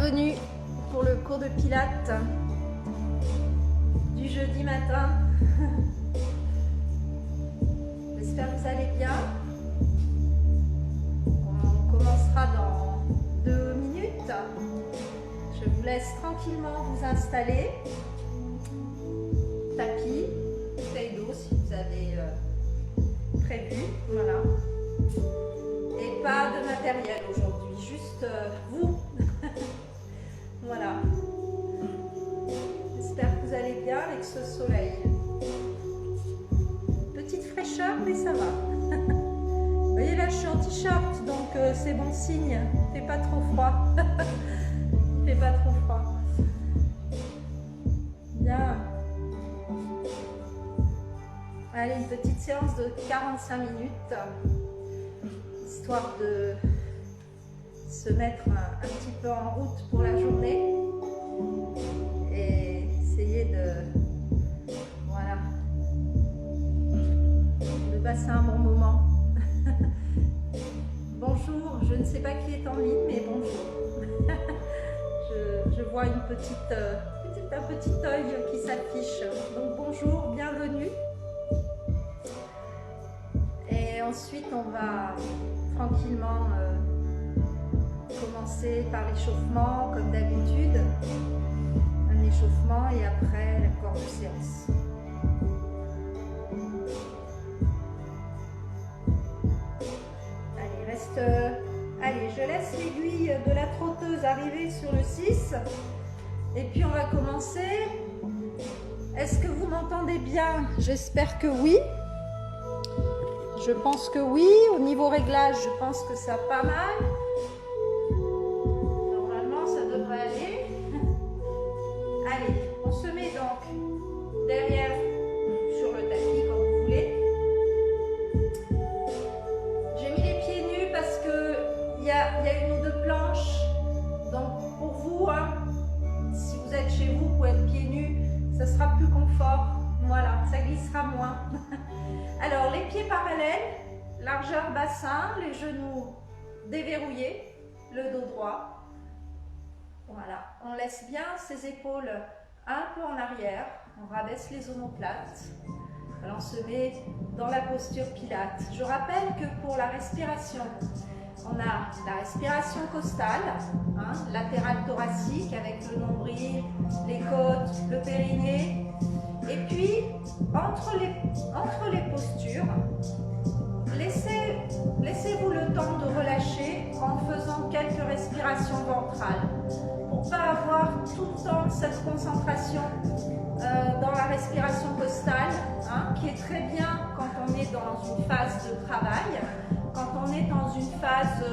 bienvenue pour le cours de Pilates du jeudi matin. J'espère que vous allez bien. On commencera dans 2 minutes. Je vous laisse tranquillement vous installer. Tapis, bouteille d'eau si vous avez prévu. Voilà. Et pas de matériel aujourd'hui, juste vous. Voilà. J'espère que vous allez bien avec ce soleil. Petite fraîcheur, mais ça va. Vous voyez là, je suis en t-shirt, donc c'est bon signe. Il fait pas trop froid. Il fait pas trop froid. Bien. Allez, une petite séance de 45 minutes. Histoire de se mettre un petit peu en route pour la journée et essayer voilà, de passer un bon moment. Bonjour, je ne sais pas qui est en ligne, mais bonjour. je vois un petit œil qui s'affiche. Donc bonjour, bienvenue. Et ensuite, on va tranquillement commencer par l'échauffement, comme d'habitude. Un échauffement et après la corde de séance. Allez, je laisse l'aiguille de la trotteuse arriver sur le 6. Et puis on va commencer. Est-ce que vous m'entendez bien? J'espère que oui. Je pense que oui. Au niveau réglage, je pense que ça pas mal. Normalement, ça devrait aller. Allez, on se met donc derrière sur le tapis comme vous voulez. J'ai mis les pieds nus parce que il y a une ou deux planches. Donc pour vous, hein, si vous êtes chez vous, pour être pieds nus, ça sera plus confort. Voilà, ça glissera moins. Alors, les pieds parallèles, largeur bassin, les genoux déverrouillés, le dos droit. Voilà, on laisse bien ses épaules un peu en arrière, on rabaisse les omoplates. Alors, on se met dans la posture Pilates. Je rappelle que pour la respiration, on a la respiration costale, hein, latérale thoracique avec le nombril, les côtes, le périnée. Et puis, entre les postures, laissez-vous le temps de relâcher en faisant quelques respirations ventrales pour ne pas avoir tout le temps cette concentration dans la respiration costale, hein, qui est très bien quand on est dans une phase de travail, quand on est dans une phase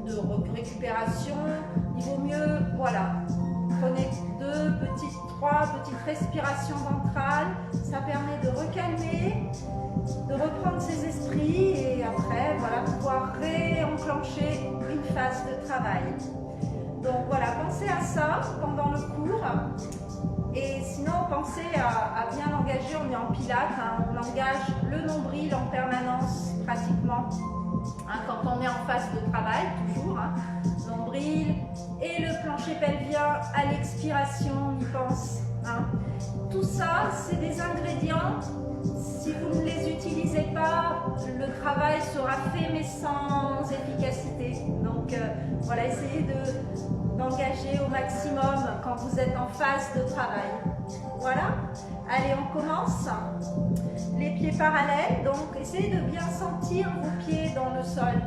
de récupération. Il vaut mieux, voilà, prenez 3 petites respirations ventrales, ça permet de recalmer, de reprendre ses esprits et après, voilà, pouvoir réenclencher une phase de travail. Donc voilà, pensez à ça pendant le cours et sinon pensez à bien l'engager. On est en pilates, hein, on engage le nombril en permanence pratiquement, hein, quand on est en phase de travail, toujours, hein, nombril et le plancher pelvien à l'expiration, on y pense. Hein. Tout ça, c'est des ingrédients. Si vous ne les utilisez pas, le travail sera fait mais sans efficacité. Donc voilà, essayez d'engager au maximum quand vous êtes en phase de travail. Voilà, allez, on commence. Les pieds parallèles, donc essayez de bien sentir vos pieds dans le sol,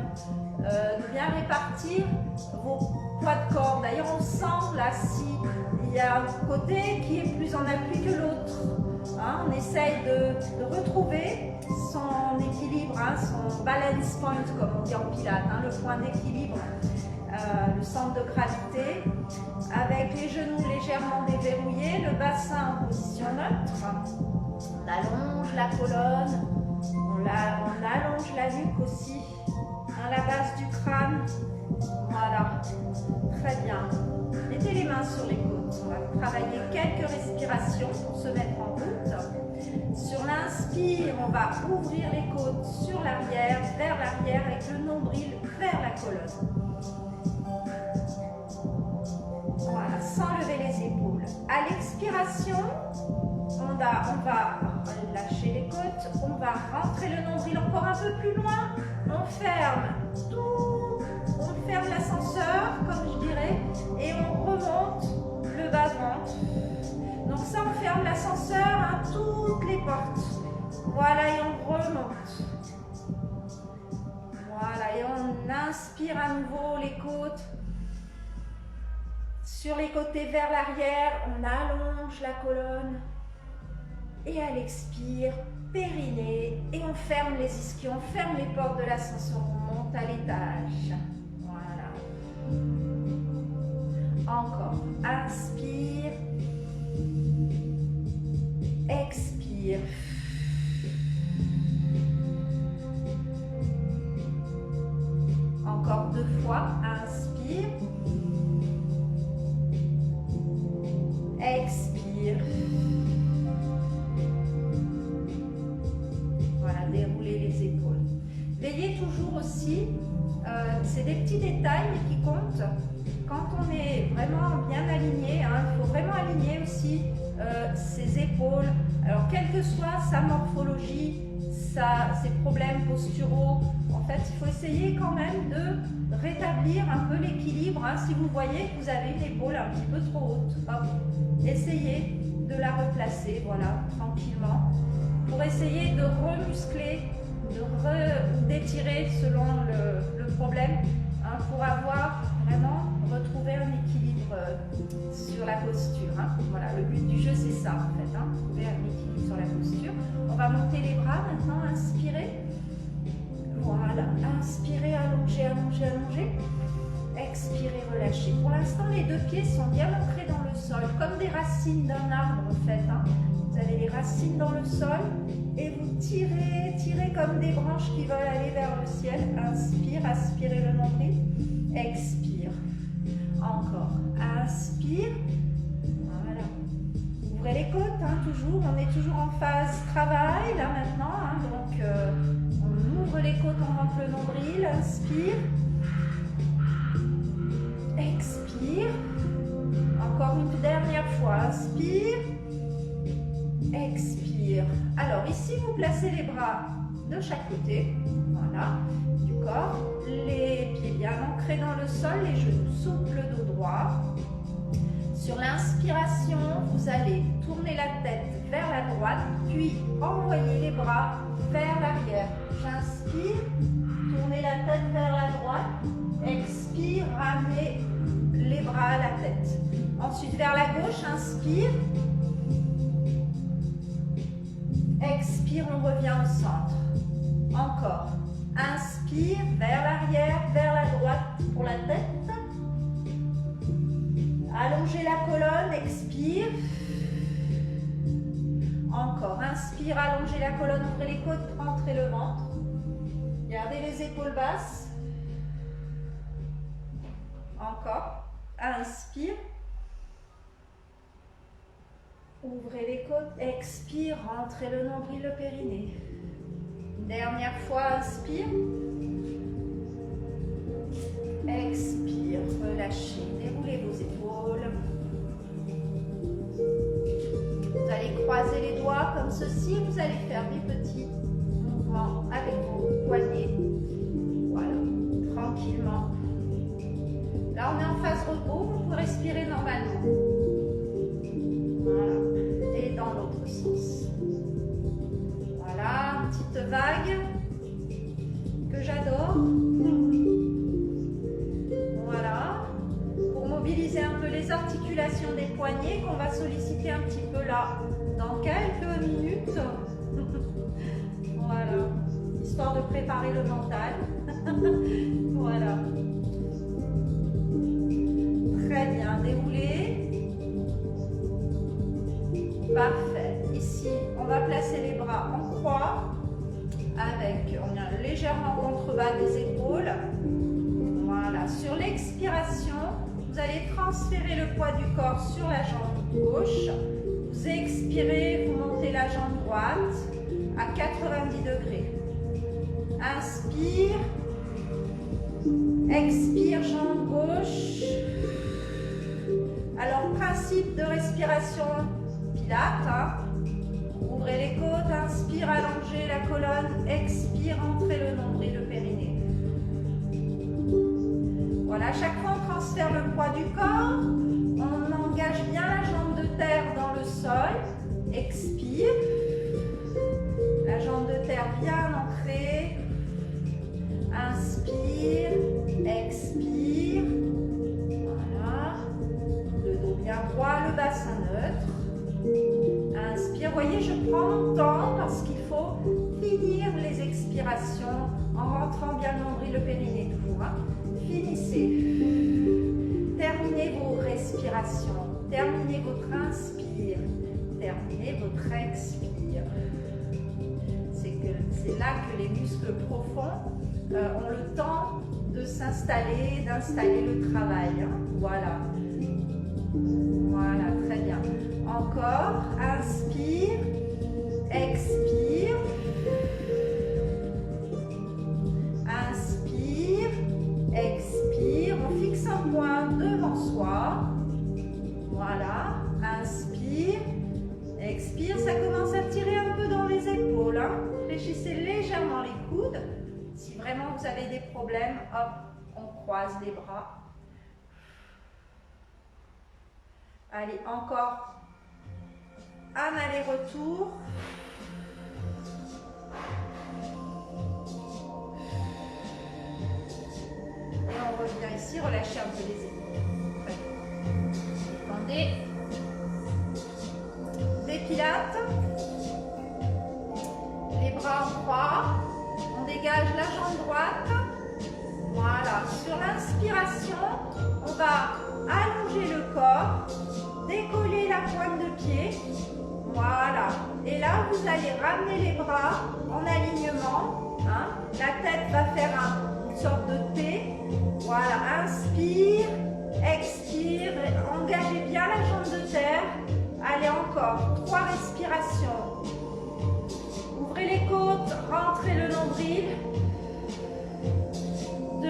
de bien répartir vos poids de corps. D'ailleurs, on sent là s'il y a un côté qui est plus en appui que l'autre. Hein, on essaye de retrouver son équilibre, hein, son balance point, comme on dit en pilates, hein, le point d'équilibre, le centre de gravité, avec les genoux légèrement déverrouillés, le bassin en position neutre. On allonge la colonne, on allonge la nuque aussi, hein, la base du crâne. Voilà, très bien. Mettez les mains sur les côtes. On va travailler quelques respirations pour se mettre en route. Sur l'inspire, on va ouvrir les côtes sur l'arrière, vers l'arrière, avec le nombril vers la colonne. sans lever les épaules. À l'expiration, on va lâcher les côtes, on va rentrer le nombril encore un peu plus loin, on ferme tout, on ferme l'ascenseur, comme je dirais, et on remonte le bas-ventre. Donc ça, on ferme l'ascenseur à toutes les portes. Voilà, et on remonte. Voilà, et on inspire à nouveau les côtes. Sur les côtés vers l'arrière, on allonge la colonne. Et à l'expire, périnée. Et on ferme les ischions, on ferme les portes de l'ascenseur, on monte à l'étage. Voilà. Encore. Inspire. Expire. Encore 2 fois. Inspire. Expire. Voilà, déroulez les épaules. Veillez toujours aussi, c'est des petits détails qui comptent. Quand on est vraiment bien aligné, hein, il faut vraiment aligner aussi ses épaules. Alors, quelle que soit sa morphologie, ses problèmes posturaux, en fait, il faut essayer quand même de rétablir un peu l'équilibre. Hein. Si vous voyez que vous avez une épaule un petit peu trop haute, hop, essayez de la replacer, voilà, tranquillement, pour essayer de remuscler, d'étirer selon le problème, hein, pour avoir vraiment retrouvé un équilibre sur la posture. Hein. Voilà, le but du jeu, c'est ça, en fait, hein, trouver un équilibre sur la posture. On va monter les bras maintenant, inspirez. Voilà, inspirez, allongez, allongez, allongez. Expirez, relâchez. Pour l'instant, les 2 pieds sont bien ancrés dans le sol, comme des racines d'un arbre, en fait. Hein. Vous avez les racines dans le sol et vous tirez, tirez comme des branches qui veulent aller vers le ciel. Inspire, aspirez le nombril. Expire. Encore. Inspire. Voilà. Ouvrez les côtes, hein, toujours. On est toujours en phase travail, là, maintenant. Hein, donc, on ouvre les côtes, on rentre le nombril. Inspire. Expire. Encore une dernière fois. Inspire. Expire. Alors, ici, vous placez les bras de chaque côté. Voilà. Du corps. Les pieds bien ancrés dans le sol. Les genoux souples, dos droit. Sur l'inspiration, vous allez tourner la tête vers la droite, puis envoyer les bras vers l'arrière. J'inspire. Tournez la tête vers la droite. Expire, ramenez les bras à la tête. Ensuite, vers la gauche, inspire. Expire, on revient au centre. Encore. Inspire, vers l'arrière, vers la droite pour la tête. Allongez la colonne, expire. Encore. Inspire, allongez la colonne, ouvrez les côtes, rentrez le ventre. Gardez les épaules basses. Encore. Inspire. Ouvrez les côtes. Expire. Rentrez le nombril, le périnée. Dernière fois. Inspire. Expire. Relâchez. Déroulez vos épaules. Vous allez croiser les doigts comme ceci. Vous allez faire des petits mouvements avec vos poignets. Voilà. Tranquillement. Là, on est en phase repos, vous pouvez respirer normalement. Voilà. Et dans l'autre sens. Voilà, petite vague que j'adore. Voilà. Pour mobiliser un peu les articulations des poignets qu'on va solliciter un petit peu là dans quelques minutes. Voilà. Histoire de préparer le mental. Voilà. Très bien, déroulez. Parfait. Ici, on va placer les bras en croix avec, on a légèrement contrebas des épaules. Voilà. Sur l'expiration, vous allez transférer le poids du corps sur la jambe gauche. Vous expirez, vous montez la jambe droite à 90 degrés. Inspire. Expire, jambe gauche. Alors de respiration Pilates. Hein. Ouvrez les côtes, inspire, allongez la colonne, expire, entrez le nombril, le périnée. Voilà, à chaque fois on transfère le poids du corps, on engage bien la jambe de terre dans le sol, expire, la jambe de terre bien ancrée, inspire, expire, voilà, le dos bien droit, le bassin neutre, inspire, voyez je prends mon temps parce qu'il faut finir les expirations en rentrant bien le nombril, le périnée toujours, hein. Finissez, terminez vos respirations, terminez votre inspire, terminez votre expire. C'est là que les muscles profonds ont le temps de s'installer, d'installer le travail. Hein. Voilà. Voilà, très bien. Encore, inspire, expire. Inspire, expire. On fixe un point devant soi. Voilà, inspire, expire. Ça commence à tirer un peu dans les épaules. Hein. Fléchissez légèrement les coudes. Si vraiment vous avez des problèmes, hop, on croise les bras. Allez, encore un aller-retour. Et on revient ici, relâchez un peu les épaules. Détendez. Des pilates. Les bras en croix. On dégage la jambe droite. Voilà. Sur l'inspiration, on va allonger le corps, décoller la pointe de pied. Voilà. Et là, vous allez ramener les bras en alignement. Hein. La tête va faire une sorte de T. Voilà. Inspire, expire. Engagez bien la jambe de terre. Allez, encore 3 respirations. Ouvrez les côtes, rentrez le nombril. 2.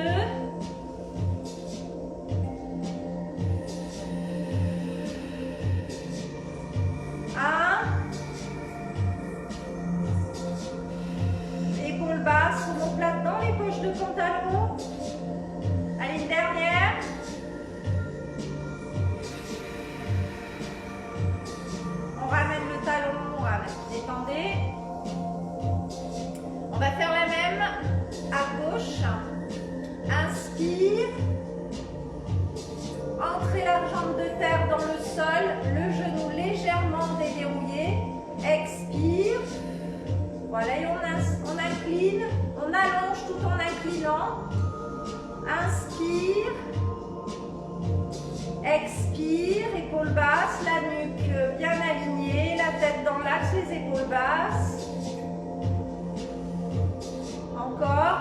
Épaules basses, omoplate dans les poches de pantalon. Allez, une dernière. On ramène le talon, on ramène. Détendez. On va faire la même à gauche. Inspire. Entrez la jambe de terre dans le sol, le genou légèrement déverrouillé. Expire. Voilà, et on incline, on allonge tout en inclinant. Inspire. Expire, épaules basses, la nuque bien alignée, la tête dans l'axe, les épaules basses. Encore.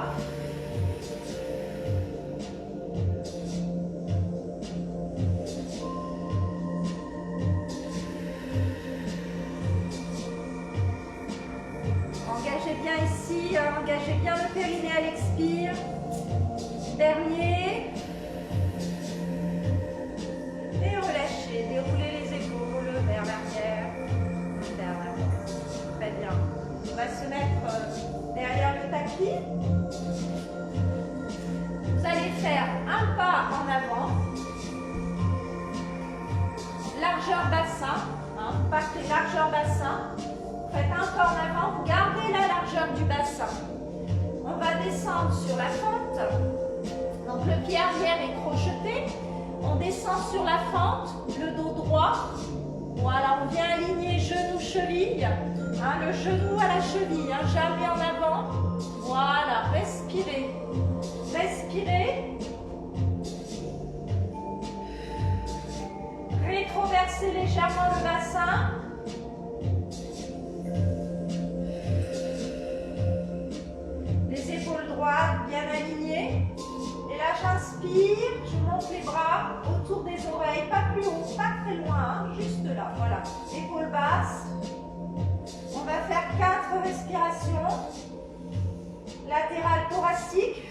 Engagez bien ici, engagez bien le périnée à l'expire. Dernier. Et relâchez, déroulez les épaules vers l'arrière, vers l'avant. Très bien. On va se mettre derrière le tapis. Vous allez faire un pas en avant. Largeur bassin. Hein, partez largeur bassin. Faites un pas en avant, vous gardez la largeur du bassin. On va descendre sur la fente. Donc le pied arrière est crocheté. On descend sur la fente, le dos droit. Voilà, on vient aligner genou-cheville. Hein, le genou à la cheville, hein, jamais en avant. Voilà, respirez. Respirez. Rétroversez légèrement le bassin. Les épaules droites bien alignées. Et là, j'inspire, je monte les bras autour des oreilles, pas plus haut, pas très loin, hein, juste là, voilà. Épaules basses. On va faire 4 respirations. Latérale thoracique.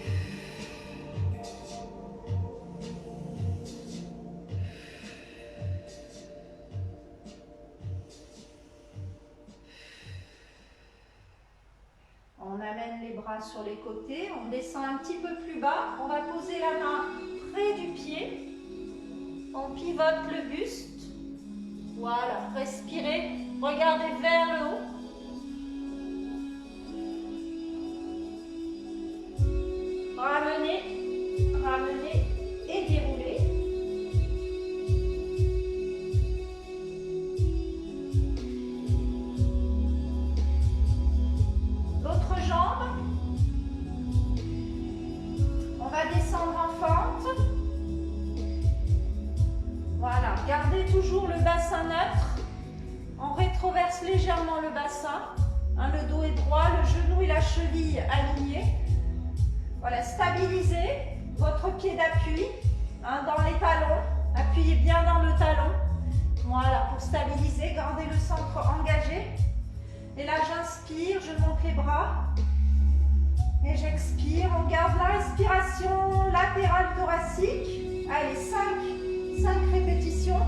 bras sur les côtés. On descend un petit peu plus bas. On va poser la main près du pied. On pivote le buste. Voilà, respirez. Regardez vers le haut. Ramenez, ramenez et déroulez. L'autre jambe. On va descendre en fente. Voilà, gardez toujours le bassin neutre. On rétroverse légèrement le bassin. Hein, le dos est droit, le genou et la cheville alignés. Voilà, stabilisez votre pied d'appui dans les talons. Appuyez bien dans le talon. Voilà, pour stabiliser, gardez le centre engagé. Et là, j'inspire, je monte les bras. Et j'expire. On garde la respiration latérale thoracique. Allez, 5 répétitions.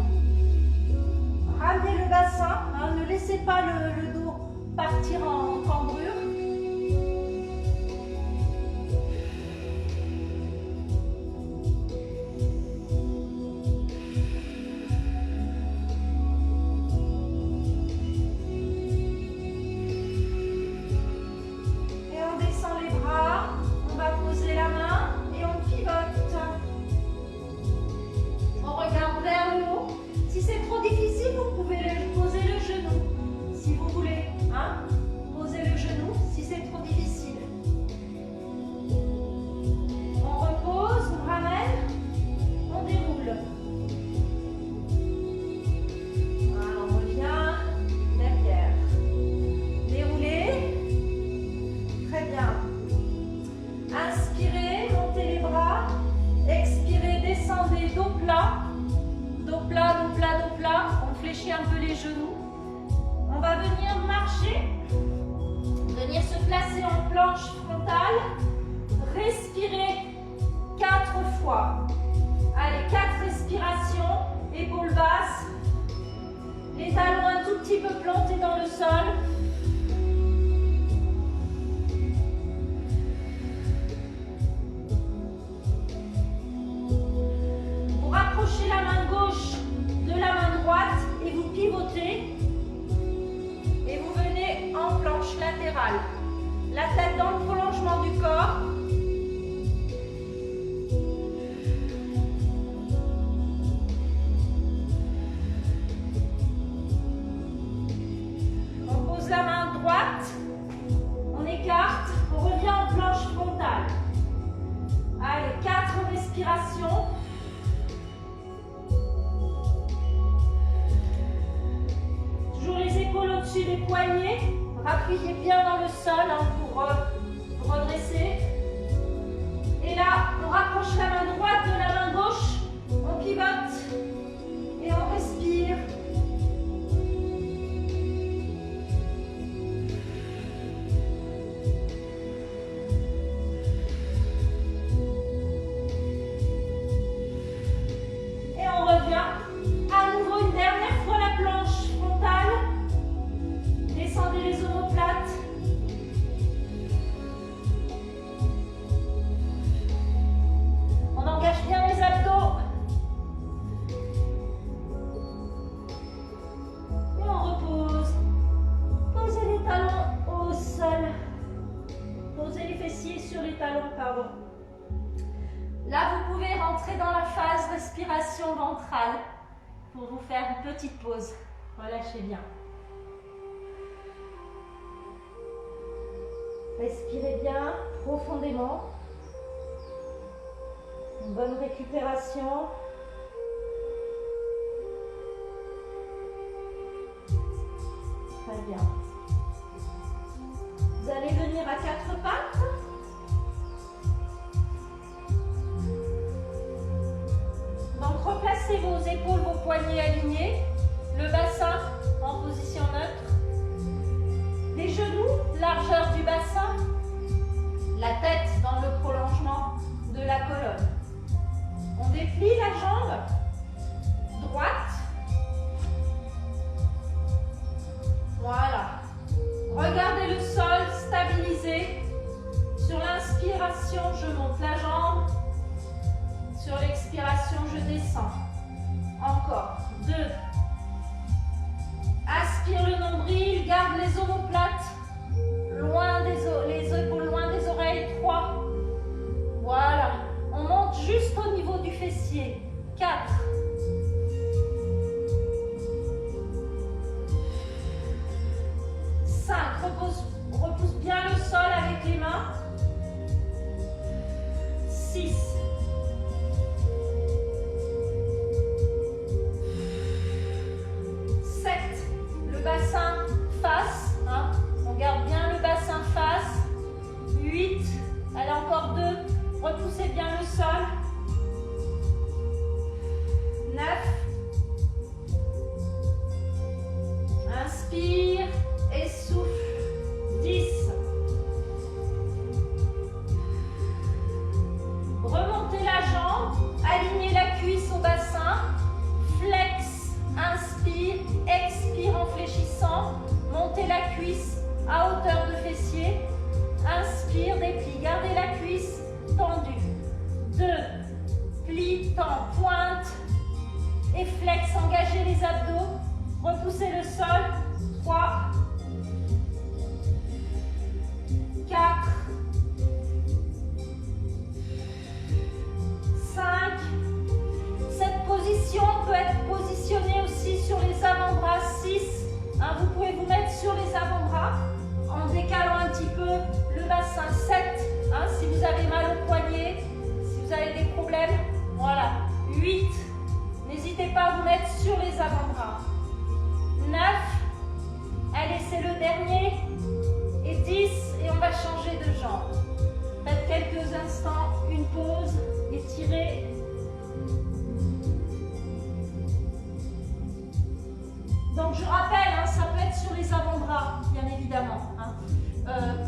Ramenez le bassin. Hein, ne laissez pas le dos partir en cambrure. Un peu les genoux. On va venir marcher, venir se placer en planche frontale. Respirez 4 fois. Allez, 4 respirations, épaules basses. Les talons un tout petit peu plantés dans le sol. Vous rapprochez la main gauche de la main droite et vous pivotez et vous venez en planche latérale. La tête dans le prolongement du corps. On pose la main droite, on écarte, on revient en planche frontale. Allez, 4 respirations. Au-dessus des poignets, appuyez bien dans le sol pour redresser. Et là, on rapproche la main droite de la main gauche, on pivote et on respire. Et on revient à nouveau une dernière fois la planche frontale. Descendez les omoplates. On engage bien les abdos. Et on repose. Posez les talons au sol. Posez les fessiers sur les talons, pardon. Là, vous pouvez rentrer dans la phase respiration ventrale pour vous faire une petite pause. Relâchez bien. Respirez bien profondément. Une bonne récupération. Très bien. Vous allez venir à 4 pattes. Donc replacez vos épaules, vos poignets alignés. Le bassin en position neutre. Les genoux, largeur du bassin. La tête dans le prolongement de la colonne. On déplie la jambe droite. Voilà. Regardez le sol, stabilisé. repousse bien le sol avec les mains. 6. 7. Le bassin face. Hein. On garde bien le bassin face. 8. Allez, encore 2. Repoussez bien le sol. 9. Inspire et souffle. 10. Remontez la jambe, alignez la cuisse au bassin. Flex, inspire, expire en fléchissant. Montez la cuisse à hauteur de fessier. Inspire, déplie, gardez la cuisse tendue. 2. Plie, tend, pointe. Et flex, engagez les abdos. Repoussez le sol. 3. 4. 5. Cette position peut être positionnée aussi sur les avant-bras. 6. Hein, vous pouvez vous mettre sur les avant-bras en décalant un petit peu le bassin. 7. Hein, si vous avez mal au poignet, si vous avez des problèmes. Voilà. 8. N'hésitez pas à vous mettre sur les avant-bras. 9. Allez, c'est le dernier. Et 10. Et on va changer de jambe. Faites quelques instants, une pause. Étirez. Donc je rappelle, hein, ça peut être sur les avant-bras, bien évidemment. Hein.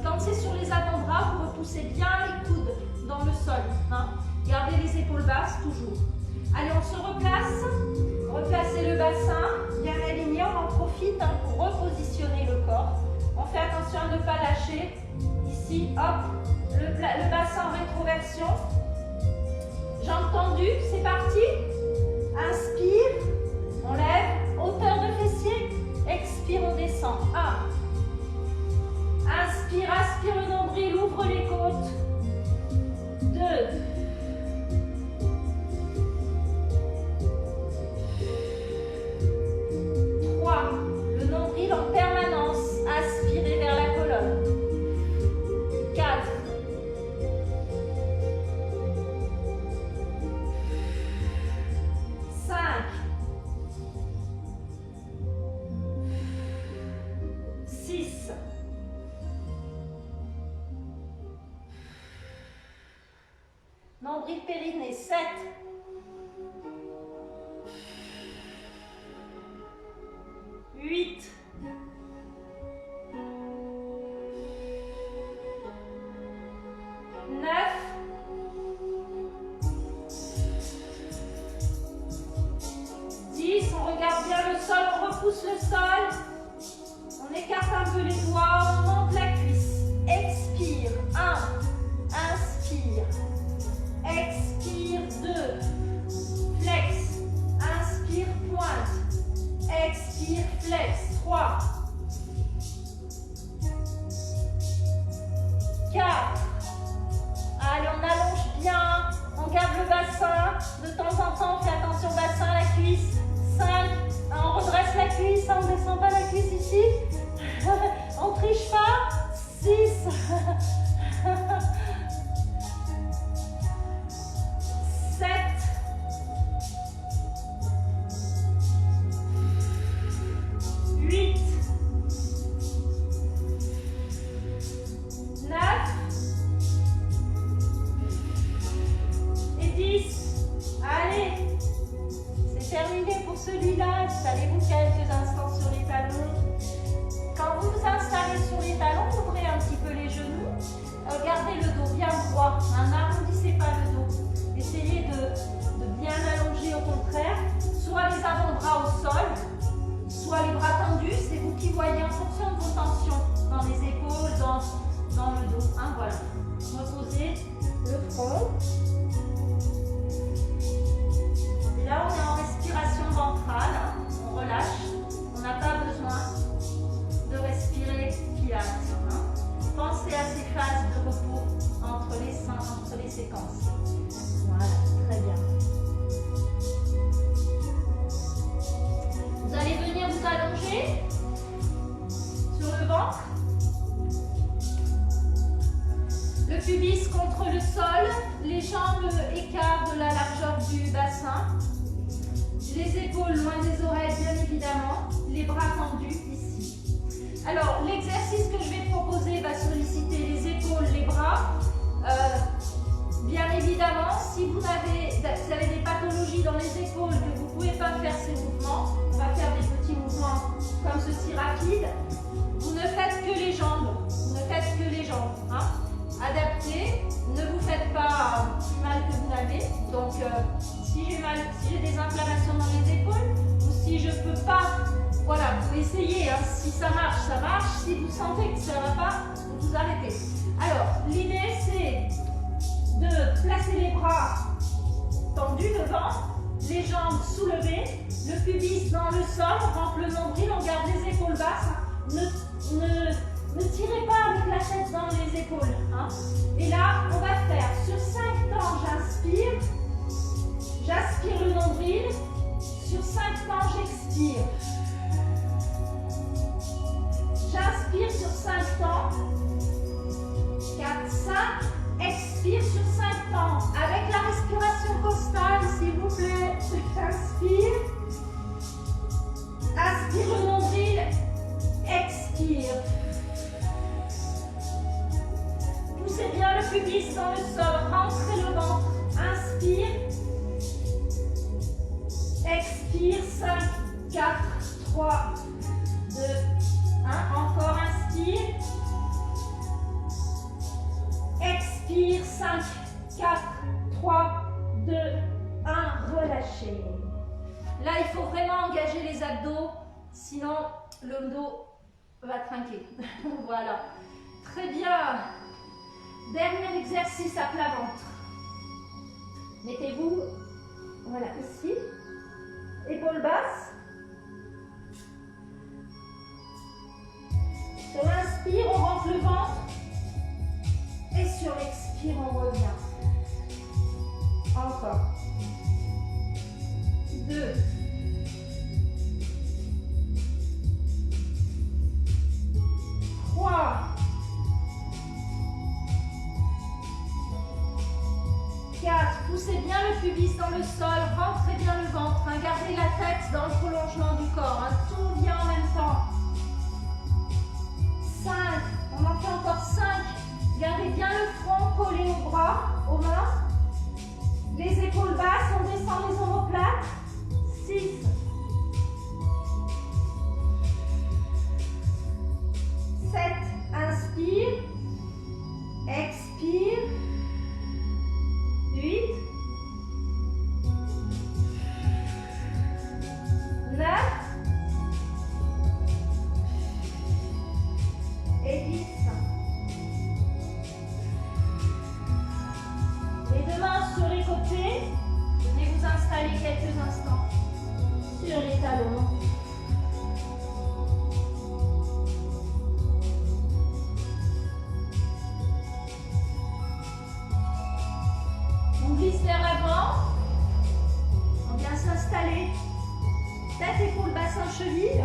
Quand c'est sur les avant-bras, vous repoussez bien les coudes dans le sol. Hein. Gardez les épaules basses, toujours. Allez, on se replace. Replacez le bassin, bien aligné. On en profite hein, pour repositionner le corps. On fait attention à ne pas lâcher. Ici, hop, le bassin en rétroversion. Jambes tendues, c'est parti. Inspire, on lève, hauteur de fessier. Expire, on descend. 1. Inspire, aspire le nombril, ouvre les côtes. 2. 3. Le nombril en permanence. Aspirez vers la colonne. 4. 5. 6. 8 périnée, 7. 8. 9. 10. On regarde bien le sol, on repousse le sol. On écarte un peu les doigts, on monte la cuisse. Expire. 1. Inspire. Expire. 2. Flex. Inspire, pointe. Expire, flex. 3. 4. Allez, on allonge bien. On garde le bassin. De temps en temps, on fait attention au bassin, à la cuisse. 5. On redresse la cuisse. On ne descend pas la cuisse ici. On ne triche pas. 6. 7. 8. 9. Et 10. Allez, c'est terminé pour celui-là. Installez-vous quelques instants sur les talons. Quand vous vous installez sur les talons, ouvrez un petit peu les genoux. Gardez le dos bien droit. N'arrondissez pas le dos. Essayez de bien allonger au contraire. Soit les avant-bras au sol, soit les bras tendus. C'est vous qui voyez en fonction de vos tensions dans les épaules, dans le dos. Voilà. Reposez le front. Et là, on est en respiration ventrale. On relâche. On n'a pas besoin de respirer pilates. Pensez à ces phases de repos entre les séquences. Voilà, très bien. Vous allez venir vous allonger sur le ventre. contre le sol, les jambes écart de la largeur du bassin, les épaules loin des oreilles bien évidemment, les bras tendus ici. Alors l'exercice que je vais proposer va solliciter les épaules, les bras. Bien évidemment, si vous avez des pathologies dans les épaules que vous ne pouvez pas faire ces mouvements, on va faire des petits mouvements comme ceci rapides. Vous ne faites que les jambes, vous ne faites que les jambes. Hein. Adaptez, ne vous faites pas plus mal que vous n'avez. Donc, si j'ai des inflammations dans les épaules, ou si je ne peux pas, voilà, vous essayez. Hein. Si ça marche, ça marche. Si vous sentez que ça ne va pas, vous arrêtez. Alors, l'idée, c'est de placer les bras tendus devant, les jambes soulevées, le pubis dans le sol, on rentre le nombril, on garde les épaules basses. Ne tirez pas avec la tête dans les épaules. Hein. Et là, on va faire sur 5 temps, j'aspire le nombril, sur 5 temps, j'expire. J'inspire sur 5 temps, 4, 5, expire sur 5 temps. Avec la respiration costale, s'il vous plaît, inspire, aspire le nombril, expire. Poussez bien le pubis dans le sol, rentrez le ventre, inspire, expire, 5, 4, 3, 2, 1, encore inspire, expire, 5, 4, 3, 2, 1, relâchez. Là, il faut vraiment engager les abdos, sinon le dos va trinquer. Voilà. Très bien. Dernier exercice à plat ventre. Mettez-vous, voilà, ici. Épaules basses. Sur l'inspire, on rentre le ventre. Et sur l'expire, on revient. Encore. 2. 3. 4. Poussez bien le pubis dans le sol, rentrez bien le ventre, hein. Gardez la tête dans le prolongement du corps, hein. Tout vient en même temps. 5. On en fait encore 5. Gardez bien le front collé aux bras, aux mains. Les épaules basses, on descend les omoplates. 6. 7. Inspire. Expire. 8. 9. Et 10. Les deux mains sur les côtés. Venez vous installer quelques instants sur les talons. On glisse vers l'avant. On vient s'installer. Tête, épaule, bassin, cheville.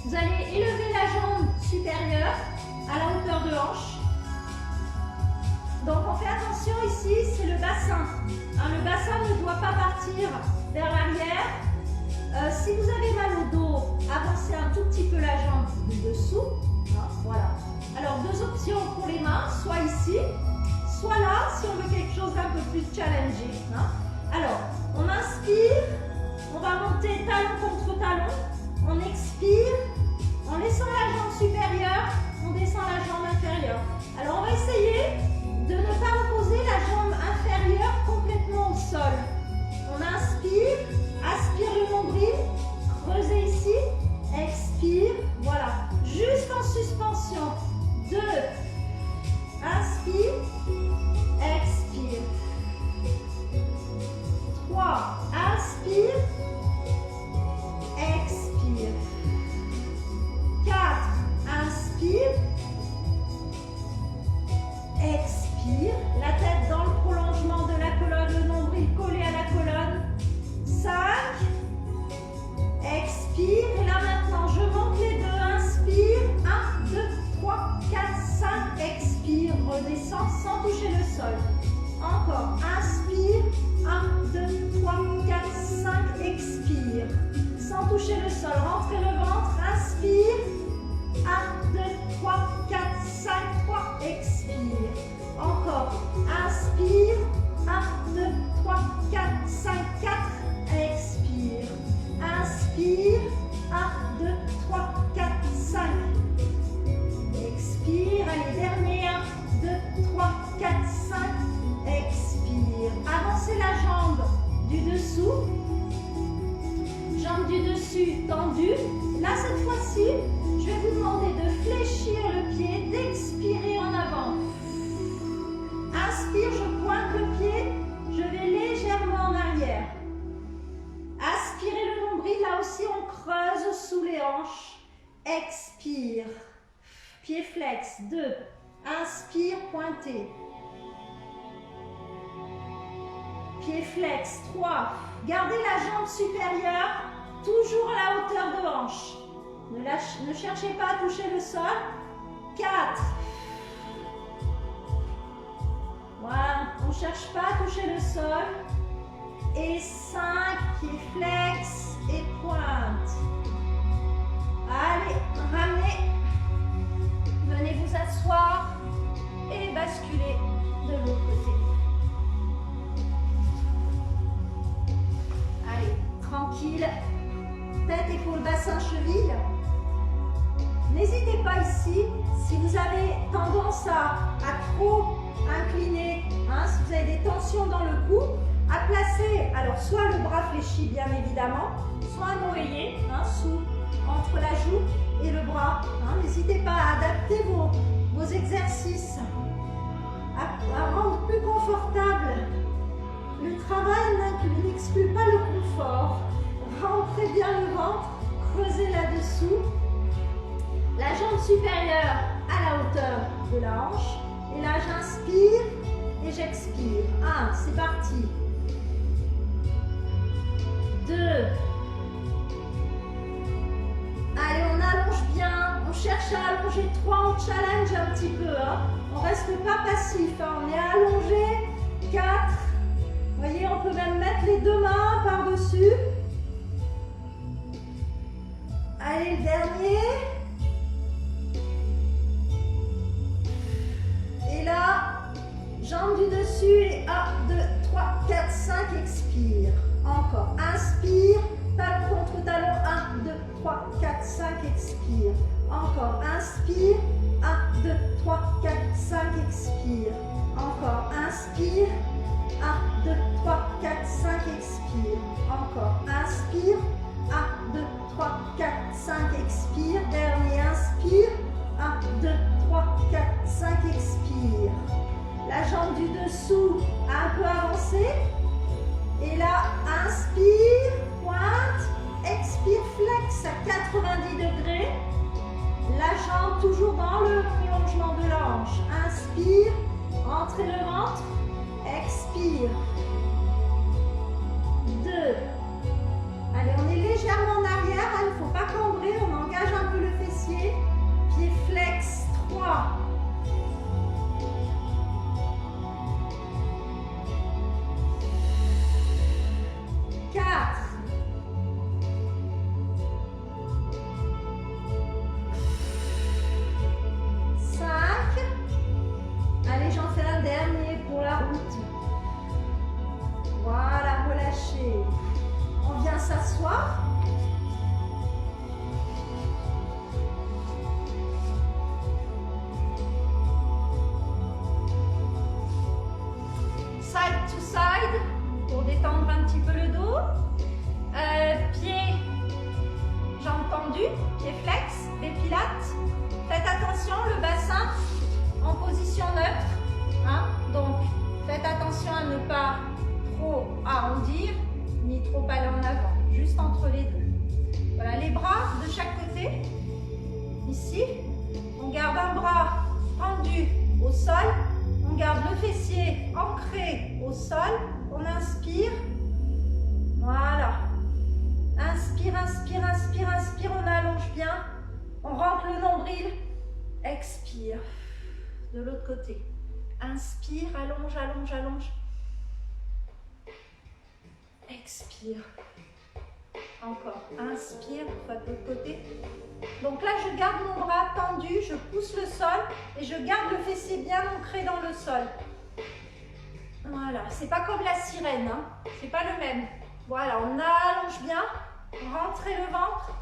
Vous allez élever la jambe supérieure à la hauteur de hanche. Donc on fait attention ici, c'est le bassin. Hein, le bassin ne doit pas partir vers l'arrière. Si vous avez mal au dos, avancez un tout petit peu la jambe de dessous. Hein, voilà. Alors deux options pour les mains, soit ici, soit là, si on veut quelque chose d'un peu plus challenging. Hein. Alors, on inspire, on va monter talon contre talon, on expire, en laissant la jambe supérieure, on descend la jambe inférieure. Alors on va essayer de ne pas opposer la jambe inférieure complètement au sol. On inspire, aspire le nombril, creusez ici, expire, voilà. Juste en suspension. 2, inspire, expire. 3, inspire, expire. 4, inspire, expire. La tête dans le prolongement de la colonne, le nombril collé à la colonne. sol. Rentrez le ventre. Inspire. 1, 2, 3, 4, 5, 3. Expire. Encore. Inspire. 1, 2, 3, 4, 5, 4. Expire. Inspire. 1, 2, 3, 4, 5. Expire. Allez, dernier. 1, 2, 3, 4, 5. Expire. Avancez la jambe du dessous. Jambe du dessus tendue. Là, cette fois-ci, je vais vous demander de fléchir le pied, d'expirer en avant. Inspire, je pointe le pied, je vais légèrement en arrière. Aspirez le nombril, là aussi on creuse sous les hanches. Expire. Pied flex, 2. Inspire, pointez. Pied flex, 3. Gardez la jambe supérieure, toujours à la hauteur de hanche. Ne cherchez pas à toucher le sol. 4. Voilà, on ne cherche pas à toucher le sol. Et 5, pied flex et pointe. Allez, ramenez. Venez vous asseoir et basculez de l'autre côté. Allez, tranquille. Tête, épaule, bassin, cheville. N'hésitez pas ici, si vous avez tendance à trop incliner, hein, si vous avez des tensions dans le cou, à placer, alors soit le bras fléchi bien évidemment, soit un oreiller entre la joue et le bras. Hein. N'hésitez pas à adapter vos exercices, à rendre plus confortable. Le travail n'exclut pas le confort. Rentrez bien le ventre, creusez là-dessous. La jambe supérieure à la hauteur de la hanche. Et là, j'inspire et j'expire. 1, c'est parti. 2. Allez, on allonge bien. On cherche à allonger. 3, on challenge un petit peu. Hein. On ne reste pas passif. Hein. On est allongé. 4. Vous voyez, on peut même mettre les deux mains par-dessus. Allez, le dernier. Et là, jambe du dessus. Et 1, 2, 3, 4, 5. Expire. Encore. Inspire. Talon contre talon. 1, 2, 3, 4, 5. Expire. Encore. Inspire. 1, 2, 3, 4, 5. Expire. Encore. Inspire. 1, 2, 3, 4, 5. Expire. Encore. Inspire. 1, 2, 3, 4, 5. Expire. Dernier. Inspire. 1, 2, 3, 4, 5. Expire. La jambe du dessous a un peu avancé. Et là, inspire, pointe, expire, flex à 90 degrés. La jambe toujours dans le prolongement de la hanche. Inspire, entrez le ventre, expire. 2. Allez, on est légèrement en arrière, il ne faut pas cambrer, on engage un peu le fessier. Pied flex, 3. 4. 5. Allez, j'en fais un dernier pour la route. Voilà, relâchez. On vient s'asseoir. Side to side pour détendre un petit peu le dos. Pieds, jambes tendues, pieds flex, des pilates. Faites attention, le bassin en position neutre. Hein? Donc, faites attention à ne pas trop arrondir, ni trop aller en avant. Juste entre les deux. Voilà, les bras de chaque côté. Ici, on garde un bras tendu au sol. On garde le fessier ancré au sol. On inspire. Voilà. Inspire, inspire, inspire, inspire. On allonge bien. On rentre le nombril. Expire. De l'autre côté. Inspire, allonge, allonge, allonge. Expire. Encore. Inspire, on va de l'autre côté. Donc là, je garde mon bras tendu, je pousse le sol et je garde le fessier bien ancré dans le sol. Voilà, c'est pas comme la sirène, hein. C'est pas le même. Voilà, on allonge bien, rentrez le ventre.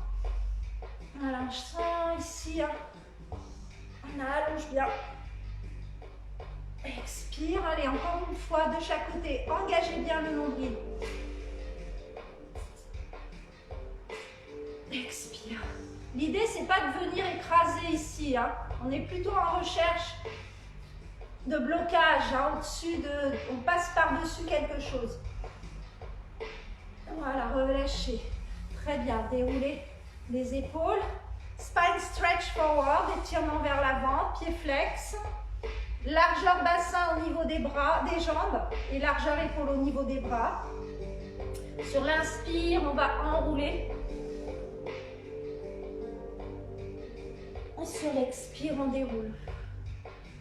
Voilà, je sens ici, hein. On allonge bien. Expire, allez, encore une fois de chaque côté. Engagez bien le nombril. Expire. L'idée, c'est pas de venir écraser ici, hein. On est plutôt en recherche de blocage, hein, au-dessus de... On passe par-dessus quelque chose. Voilà, relâchez. Très bien, déroulez les épaules. Spine stretch forward, étirement vers l'avant, pied flex. Largeur bassin au niveau des bras, des jambes et largeur épaule au niveau des bras. Sur l'inspire, on va enrouler. Et sur l'expire, on déroule.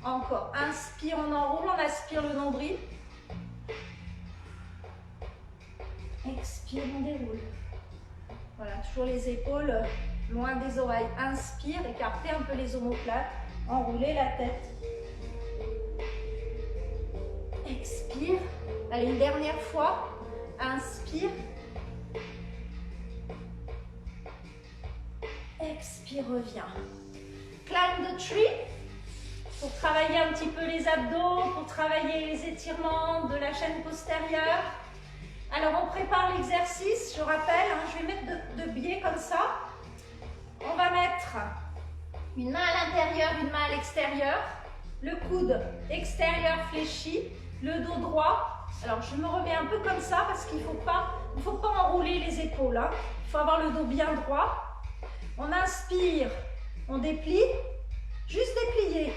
Encore. Inspire, on enroule, on aspire le nombril. Expire, on déroule. Voilà, toujours les épaules loin des oreilles. Inspire, écartez un peu les omoplates. Enroulez la tête. Expire. Allez, une dernière fois. Inspire. Expire, reviens. Climb the tree. Pour travailler un petit peu les abdos, pour travailler les étirements de la chaîne postérieure. Alors, on prépare l'exercice. Je rappelle, hein, je vais mettre de biais comme ça. On va mettre une main à l'intérieur, une main à l'extérieur. Le coude extérieur fléchi. Le dos droit. Alors, je me remets un peu comme ça parce qu'il ne faut pas enrouler les épaules, hein. Il faut avoir le dos bien droit. On inspire, on déplie. Juste déplier.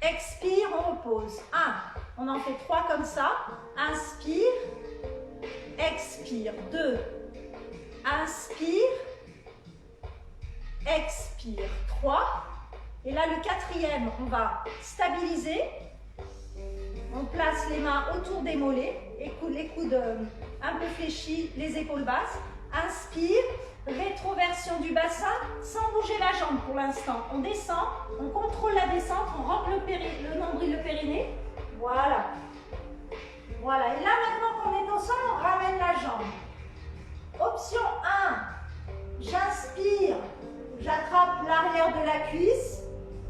Expire, on repose. 1. On en fait 3 comme ça. Inspire. Expire. 2. Inspire. Expire. 3. Et là, le 4e, on va stabiliser. On place les mains autour des mollets, les coudes un peu fléchis, les épaules basses. Inspire, rétroversion du bassin, sans bouger la jambe pour l'instant. On descend, on contrôle la descente, on rentre le nombril, le périnée. Voilà. Voilà. Et là, maintenant qu'on est au sol, on ramène la jambe. Option 1. J'inspire, j'attrape l'arrière de la cuisse.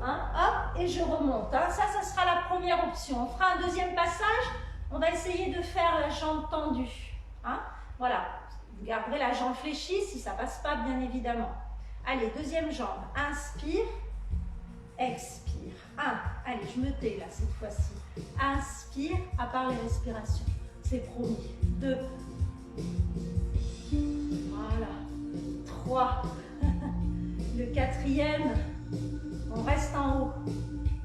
Hein, hop, et je remonte. Hein. Ça sera la première option. On fera un deuxième passage. On va essayer de faire la jambe tendue. Hein. Voilà. Vous garderez la jambe fléchie si ça ne passe pas, bien évidemment. Allez, deuxième jambe. Inspire. Expire. 1. Allez, je me tais là cette fois-ci. Inspire, à part les respirations. C'est promis. 2. Voilà. 3. Le 4e. On reste en haut.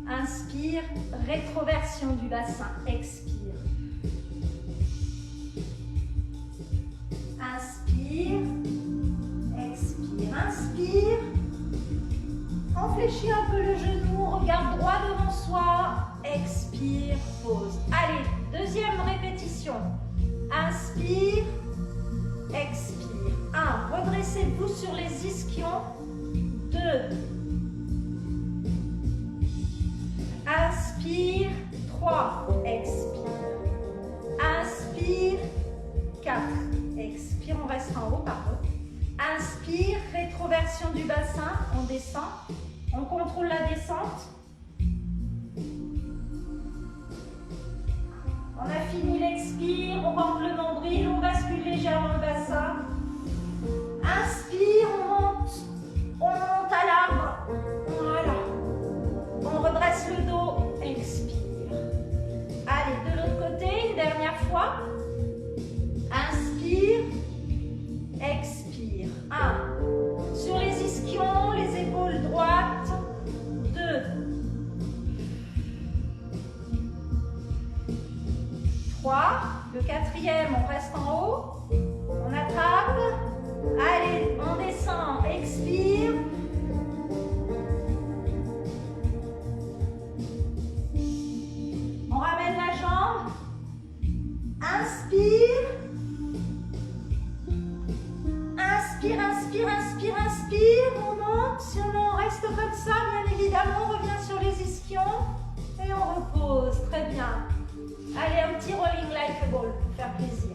Inspire, rétroversion du bassin. Expire. Inspire. Expire. Inspire. On fléchit un peu le genou. On regarde droit devant soi. Expire. Pause. Allez, deuxième répétition. Inspire. Expire. 1. Redressez-vous sur les ischions. 2. Inspire, 3, expire. Inspire, 4, expire, on reste en haut, pardon. Inspire, rétroversion du bassin, on descend. On contrôle la descente. On a fini l'expire, on rentre le nombril, on bascule légèrement le bassin. Inspire, on monte à l'arbre. Voilà. On redresse le dos, expire. Allez, de l'autre côté, une dernière fois. Inspire, expire. 1. Sur les ischions, les épaules droites. 2. 3. Le 4e, on reste en haut. On attrape. Allez, on descend, expire. On ramène la jambe. Inspire. Inspire. inspire, inspire, inspire. On monte. Si on reste comme ça, bien évidemment, on revient sur les ischions. Et on repose. Très bien. Allez, un petit rolling like a ball pour faire plaisir.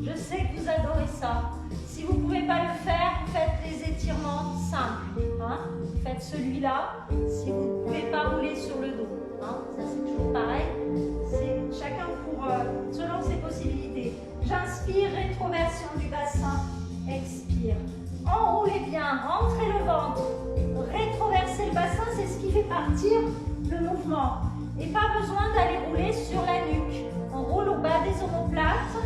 Je sais que vous adorez ça. Si vous ne pouvez pas le faire, faites les étirements simples. Hein. Faites celui-là. Si vous ne pouvez pas rouler sur le dos. Hein. Ça, c'est toujours pareil. C'est chacun selon ses possibilités. J'inspire, rétroversion du bassin. Expire. Enroulez bien, rentrez le ventre. Rétroversez le bassin, c'est ce qui fait partir le mouvement. Et pas besoin d'aller rouler sur la nuque. On roule au bas des omoplates.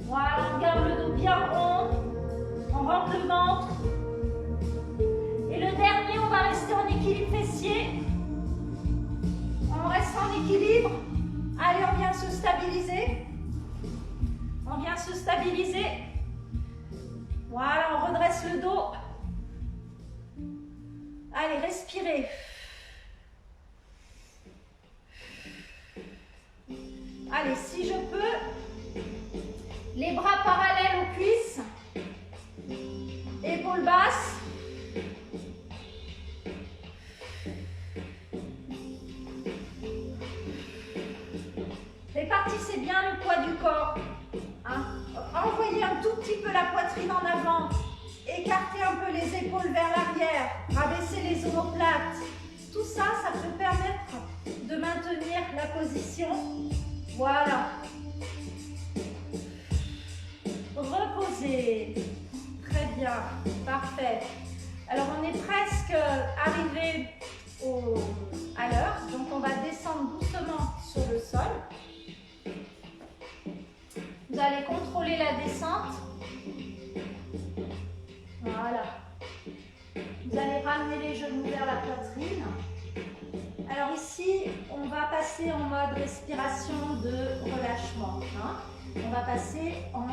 Voilà, on garde le dos bien rond. On rentre le ventre. Et le dernier, on va rester en équilibre fessier. On reste en équilibre. Allez, on vient se stabiliser. On vient se stabiliser. Voilà, on redresse le dos. Allez, respirez. Allez, si je peux, les bras parallèles aux cuisses, épaules basses. Répartissez bien le poids du corps. Hein. Envoyez un tout petit peu la poitrine en avant. Écartez un peu les épaules vers l'arrière. Rabaissez les omoplates. Tout ça, ça peut permettre de maintenir la position. Voilà. Reposez. Très bien. Parfait. Alors, on est presque arrivé à l'heure. Donc, on va descendre doucement sur le sol. Vous allez contrôler la descente. Voilà. Vous allez ramener les genoux vers la poitrine. Alors ici, on va passer en mode respiration de relâchement. Hein. On va passer en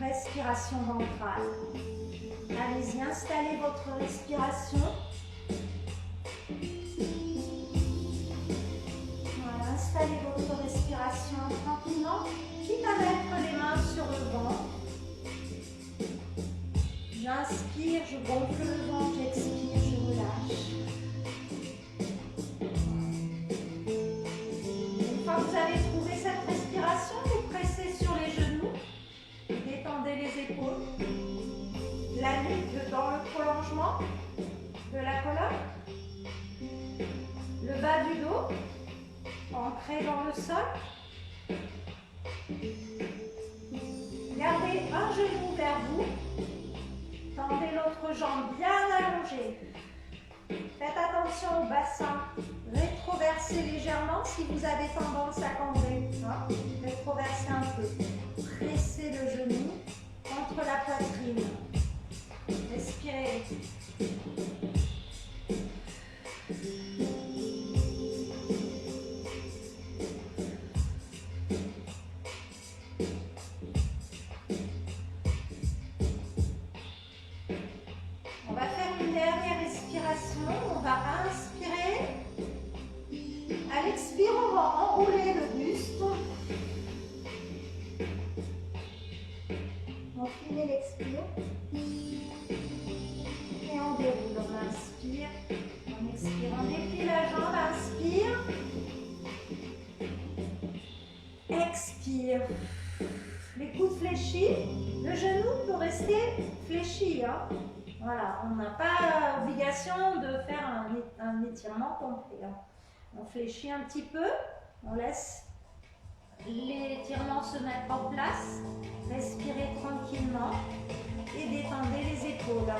respiration ventrale. Allez-y, installez votre respiration. Voilà, installez votre respiration tranquillement, quitte à mettre les mains sur le ventre. J'inspire, je gonfle le ventre, j'expire, je relâche. Une fois que vous avez trouvé cette respiration, vous pressez sur les genoux, détendez les épaules, la nuque dans le prolongement de la colonne, le bas du dos, ancré dans le sol. Gardez un genou vers vous. Tendez l'autre jambe bien allongée. Faites attention au bassin. Rétroversez légèrement si vous avez tendance à cambrer. Hein. Rétroversez un peu. Pressez le genou contre la poitrine. Respirez. On va inspirer. À l'expire, on va enrouler le buste. On finit l'expire. Et on déroule. On inspire. On expire. On déplie la jambe. Inspire. Expire. Les coudes fléchis. Le genou peut rester fléchi. Hein. Voilà, on n'a pas l'obligation de faire un étirement complet. On fléchit un petit peu, on laisse l'étirement se mettre en place, respirez tranquillement et détendez les épaules.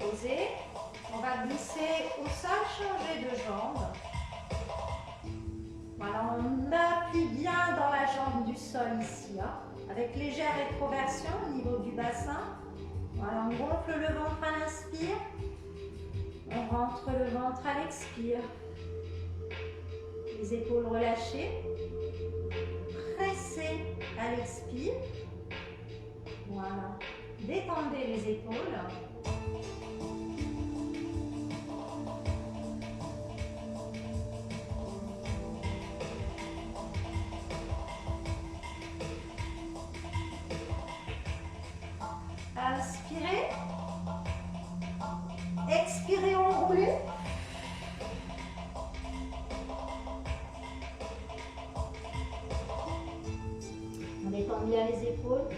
Posez, on va glisser au sol, changer de jambe. Voilà, on appuie bien dans la jambe du sol ici, hein, avec légère rétroversion au niveau du bassin. Voilà, on gonfle le ventre à l'inspire, on rentre le ventre à l'expire. Les épaules relâchées, pressez à l'expire. Voilà, détendez les épaules. dérouler. On détend bien les épaules.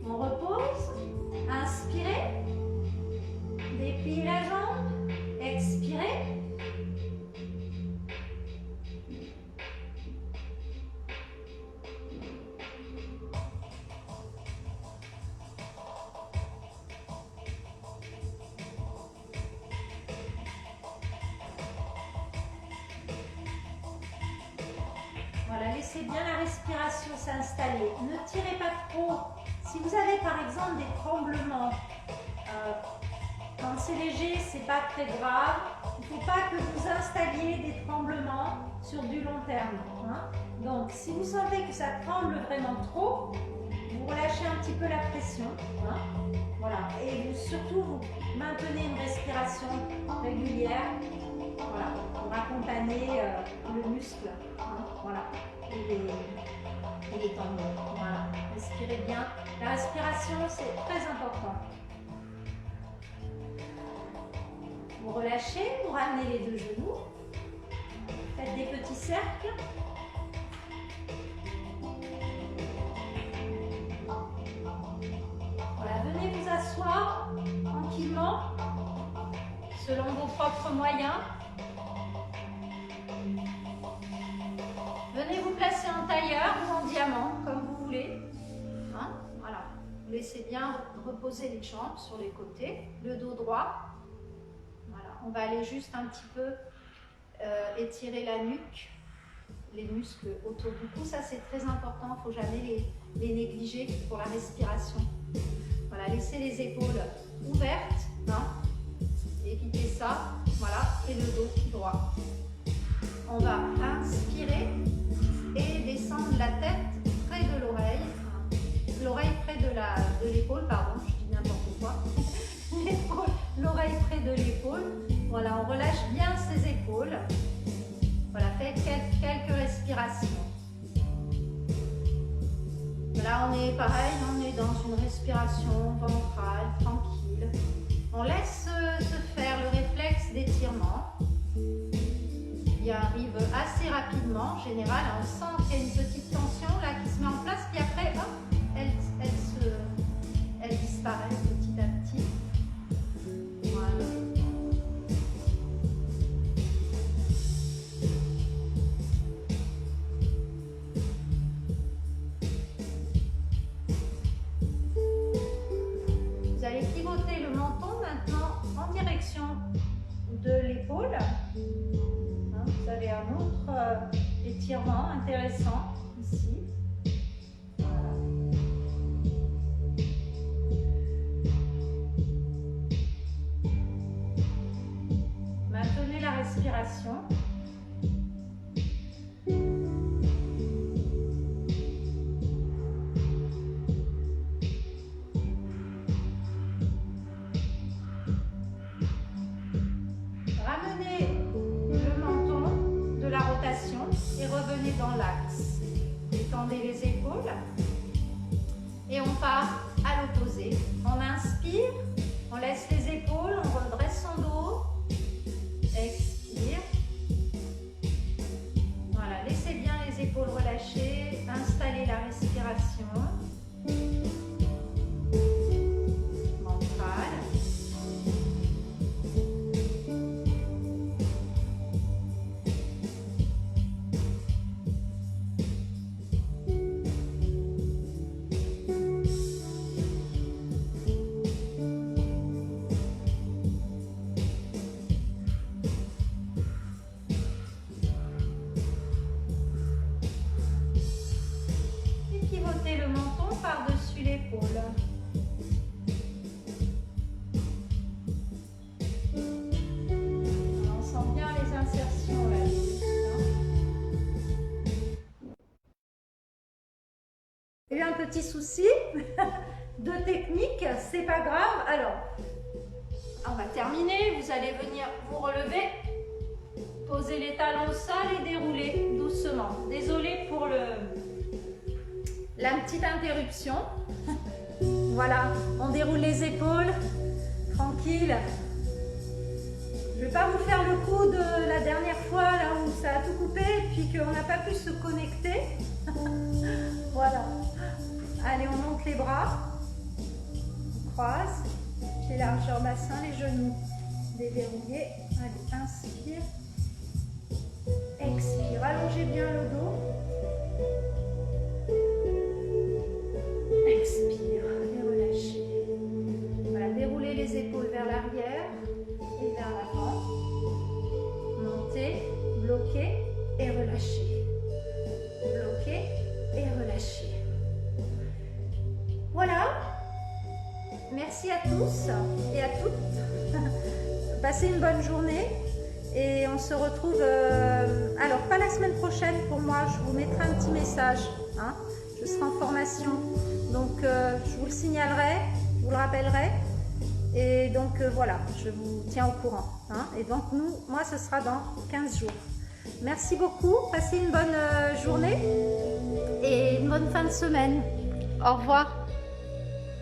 On repose. Inspirez. Dépliez la jambe. Expirez. Voilà, laissez bien la respiration s'installer. Ne tirez pas trop. Si vous avez par exemple des tremblements, quand c'est léger, c'est pas très grave. Il ne faut pas que vous installiez des tremblements sur du long terme. Hein. Donc, si vous sentez que ça tremble vraiment trop, vous relâchez un petit peu la pression. Hein. Voilà. Et vous, surtout, vous maintenez une respiration régulière. Voilà, pour accompagner le muscle. Hein. Voilà. Et les tendons. Voilà. Respirez bien. La respiration, c'est très important. Vous relâchez, vous ramenez les deux genoux. Faites des petits cercles. Voilà, venez vous asseoir tranquillement, selon vos propres moyens. Venez vous placer en tailleur ou en diamant, comme vous voulez. Hein, voilà. Vous laissez bien reposer les jambes sur les côtés, le dos droit. Voilà. On va aller juste un petit peu étirer la nuque, les muscles autour du cou. Ça, c'est très important. Il ne faut jamais les négliger pour la respiration. Voilà. Laissez les épaules ouvertes. Hein, évitez ça. Voilà. Et le dos droit. On va inspirer et descendre la tête près de l'oreille. L'oreille près de l'épaule, pardon, je dis n'importe quoi. L'oreille près de l'épaule. Voilà, on relâche bien ses épaules. Voilà, faites quelques respirations. Là, on est pareil, on est dans une respiration ventrale, tranquille. On laisse se faire le réflexe d'étirement. Il arrive assez rapidement. En général, on sent qu'il y a une petite tension là qui se met en place, puis après, hop, elle disparaît petit à petit. Voilà. Vous allez pivoter le menton maintenant en direction de l'épaule. Vous avez un autre étirement intéressant ici. Voilà. Maintenez la respiration. Ramenez le menton de la rotation et revenez dans l'axe. Détendez les épaules et on part à l'opposé. On inspire, on laisse les épaules, on redresse son dos. Expire. Voilà, laissez bien les épaules relâchées, installez la respiration. Ventrale. Pivotez le menton par-dessus l'épaule. On sent bien les insertions là. Il y a eu un petit souci de technique, c'est pas grave. Alors, on va terminer. Vous allez venir vous relever, poser les talons au sol et dérouler doucement. Désolée pour la petite interruption. Voilà, on déroule les épaules, tranquille. Je ne vais pas vous faire le coup de la dernière fois là où ça a tout coupé et puis qu'on n'a pas pu se connecter. Voilà. Allez, on monte les bras, on croise, pieds largeur bassin, les genoux déverrouillés. Allez, inspire, expire, allongez bien le dos. Expire et relâchez. Voilà, déroulez les épaules vers l'arrière et vers l'avant. Montez, bloquez et relâchez. Bloquez et relâchez. Voilà. Merci à tous et à toutes. Passez une bonne journée et on se retrouve, alors pas la semaine prochaine pour moi, je vous mettrai un petit message, hein. Je serai en formation, donc je vous le signalerai, je vous le rappellerai et donc voilà, je vous tiens au courant, hein. Et donc moi ce sera dans 15 jours. Merci beaucoup, passez une bonne journée et une bonne fin de semaine. Au revoir.